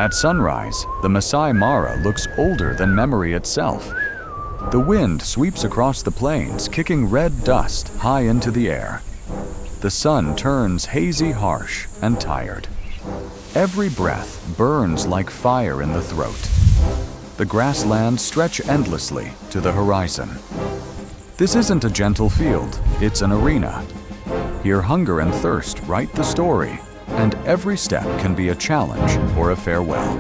At sunrise, the Masai Mara looks older than memory itself. The wind sweeps across the plains, kicking red dust high into the air. The sun turns hazy, harsh, and tired. Every breath burns like fire in the throat. The grasslands stretch endlessly to the horizon. This isn't a gentle field, it's an arena. Here hunger and thirst write the story, and every step can be a challenge or a farewell.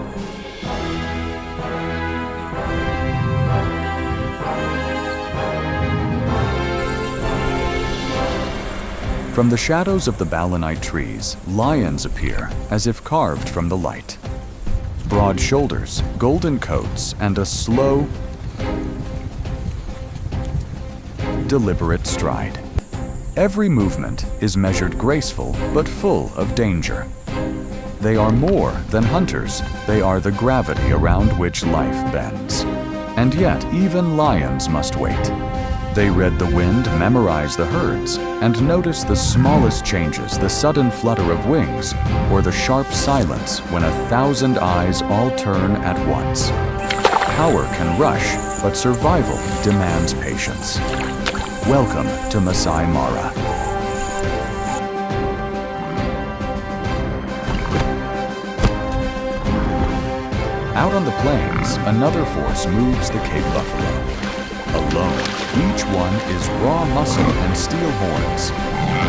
From the shadows of the balanite trees, lions appear as if carved from the light. Broad shoulders, golden coats, and a slow, deliberate stride. Every movement is measured graceful but full of danger. They are more than hunters, they are the gravity around which life bends. And yet, even lions must wait. They read the wind, memorize the herds, and notice the smallest changes, the sudden flutter of wings, or the sharp silence when 1,000 eyes all turn at once. Power can rush, but survival demands patience. Welcome to Masai Mara. Out on the plains, another force moves the Cape buffalo. Alone, each one is raw muscle and steel horns.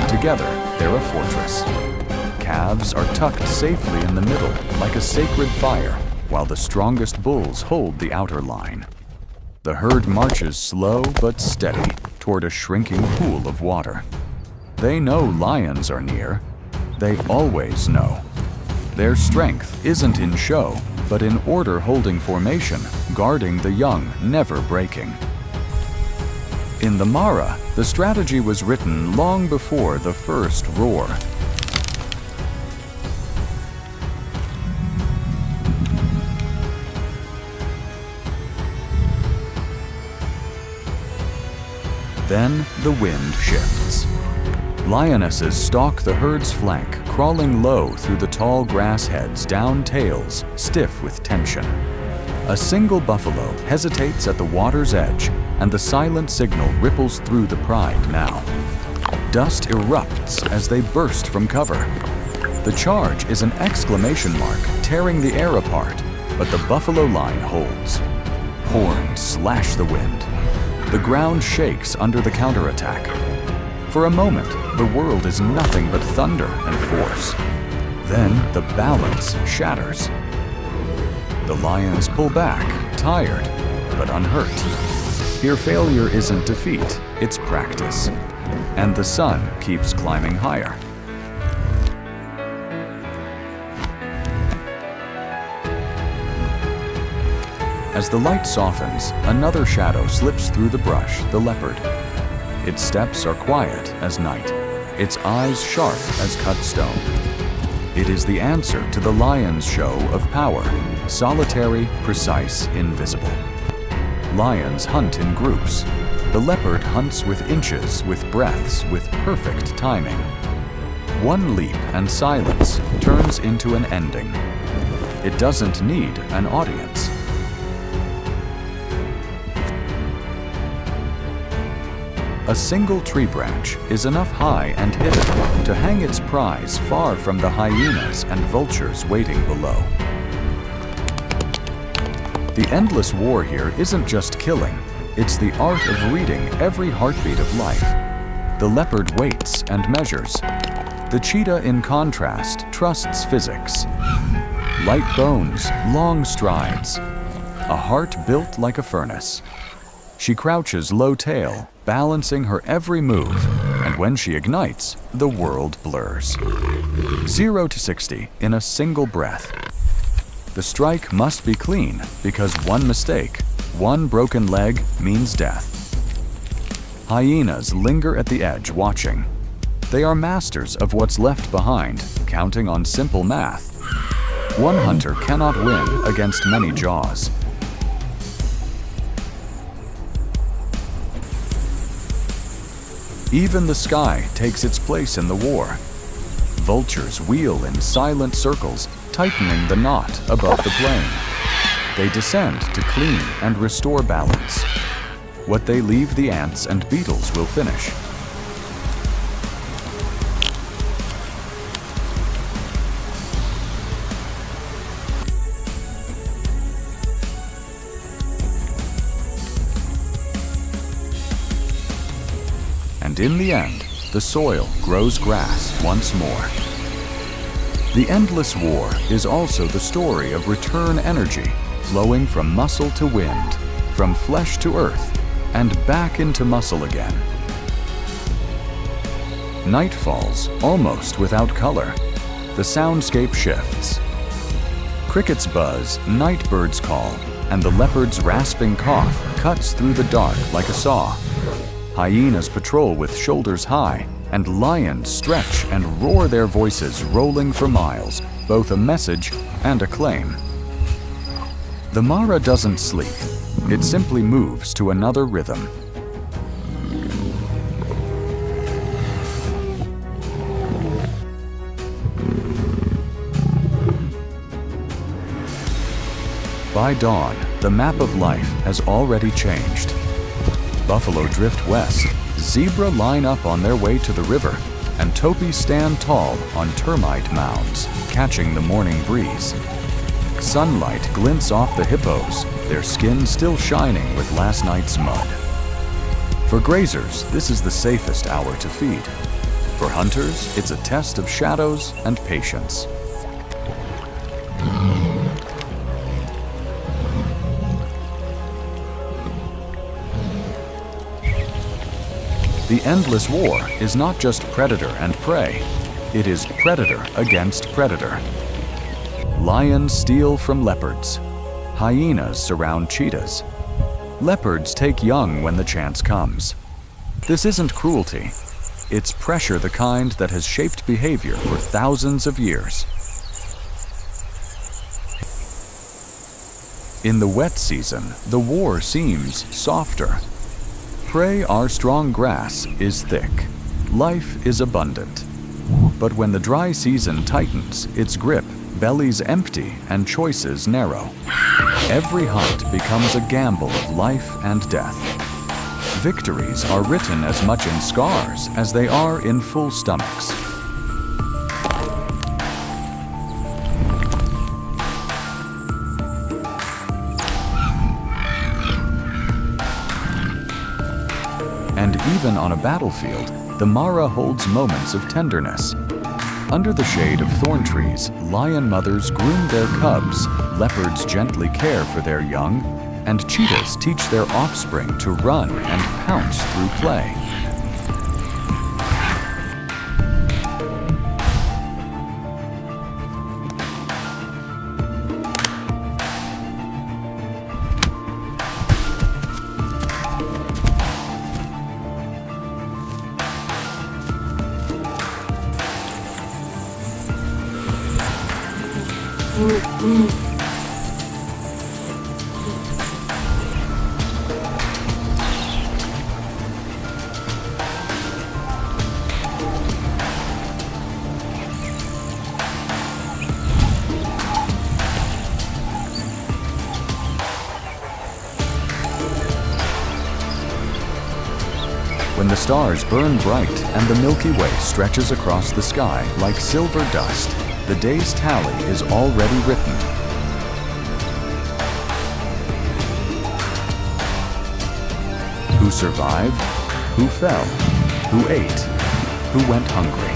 Together, they're a fortress. Calves are tucked safely in the middle, like a sacred fire, while the strongest bulls hold the outer line. The herd marches slow but steady toward a shrinking pool of water. They know lions are near. They always know. Their strength isn't in show, but in order holding formation, guarding the young, never breaking. In the Mara, the strategy was written long before the first roar. Then the wind shifts. Lionesses stalk the herd's flank, crawling low through the tall grass heads, down tails, stiff with tension. A single buffalo hesitates at the water's edge, and the silent signal ripples through the pride now. Dust erupts as they burst from cover. The charge is an exclamation mark, tearing the air apart, but the buffalo line holds. Horns slash the wind. The ground shakes under the counterattack. For a moment, the world is nothing but thunder and force. Then the balance shatters. The lions pull back, tired, but unhurt. Here failure isn't defeat, it's practice. And the sun keeps climbing higher. As the light softens, another shadow slips through the brush, the leopard. Its steps are quiet as night, its eyes sharp as cut stone. It is the answer to the lion's show of power, solitary, precise, invisible. Lions hunt in groups. The leopard hunts with inches, with breaths, with perfect timing. One leap and silence turns into an ending. It doesn't need an audience. A single tree branch is enough high and hidden to hang its prize far from the hyenas and vultures waiting below. The endless war here isn't just killing, it's the art of reading every heartbeat of life. The leopard waits and measures. The cheetah, in contrast, trusts physics. Light bones, long strides. A heart built like a furnace. She crouches low tail, balancing her every move, and when she ignites, the world blurs. 0 to 60 in a single breath. The strike must be clean, because one mistake, one broken leg means death. Hyenas linger at the edge watching. They are masters of what's left behind, counting on simple math. One hunter cannot win against many jaws. Even the sky takes its place in the war. Vultures wheel in silent circles, tightening the knot above the plane. They descend to clean and restore balance. What they leave, the ants and beetles will finish. And in the end, the soil grows grass once more. The endless war is also the story of return energy flowing from muscle to wind, from flesh to earth, and back into muscle again. Night falls almost without color. The soundscape shifts. Crickets buzz, night birds call, and the leopard's rasping cough cuts through the dark like a saw. Hyenas patrol with shoulders high, and lions stretch and roar, their voices rolling for miles, both a message and a claim. The Mara doesn't sleep. It simply moves to another rhythm. By dawn, the map of life has already changed. Buffalo drift west, zebra line up on their way to the river, and topi stand tall on termite mounds, catching the morning breeze. Sunlight glints off the hippos, their skin still shining with last night's mud. For grazers, this is the safest hour to feed. For hunters, it's a test of shadows and patience. The endless war is not just predator and prey. It is predator against predator. Lions steal from leopards. Hyenas surround cheetahs. Leopards take young when the chance comes. This isn't cruelty. It's pressure, the kind that has shaped behavior for thousands of years. In the wet season, the war seems softer. Prey are strong, grass is thick. Life is abundant. But when the dry season tightens its grip, bellies empty and choices narrow. Every hunt becomes a gamble of life and death. Victories are written as much in scars as they are in full stomachs. And even on a battlefield, the Mara holds moments of tenderness. Under the shade of thorn trees, lion mothers groom their cubs, leopards gently care for their young, and cheetahs teach their offspring to run and pounce through play. When the stars burn bright and the Milky Way stretches across the sky like silver dust, the day's tally is already written. Who survived? Who fell? Who ate? Who went hungry?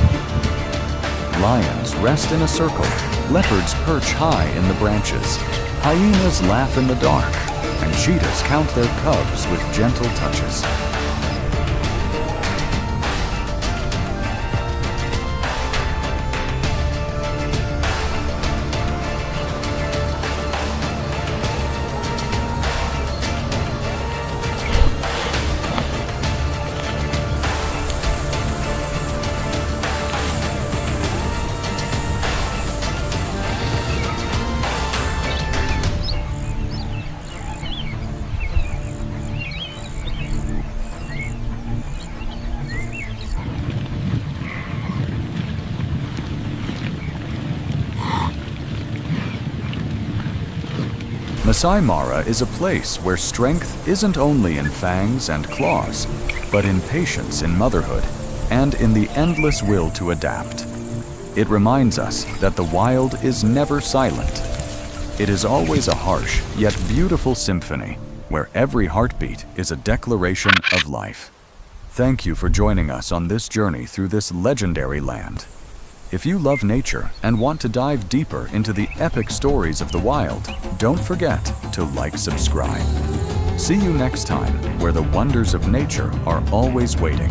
Lions rest in a circle. Leopards perch high in the branches. Hyenas laugh in the dark. And cheetahs count their cubs with gentle touches. Masai Mara is a place where strength isn't only in fangs and claws, but in patience in motherhood and in the endless will to adapt. It reminds us that the wild is never silent. It is always a harsh yet beautiful symphony where every heartbeat is a declaration of life. Thank you for joining us on this journey through this legendary land. If you love nature and want to dive deeper into the epic stories of the wild, don't forget to subscribe. See you next time, where the wonders of nature are always waiting.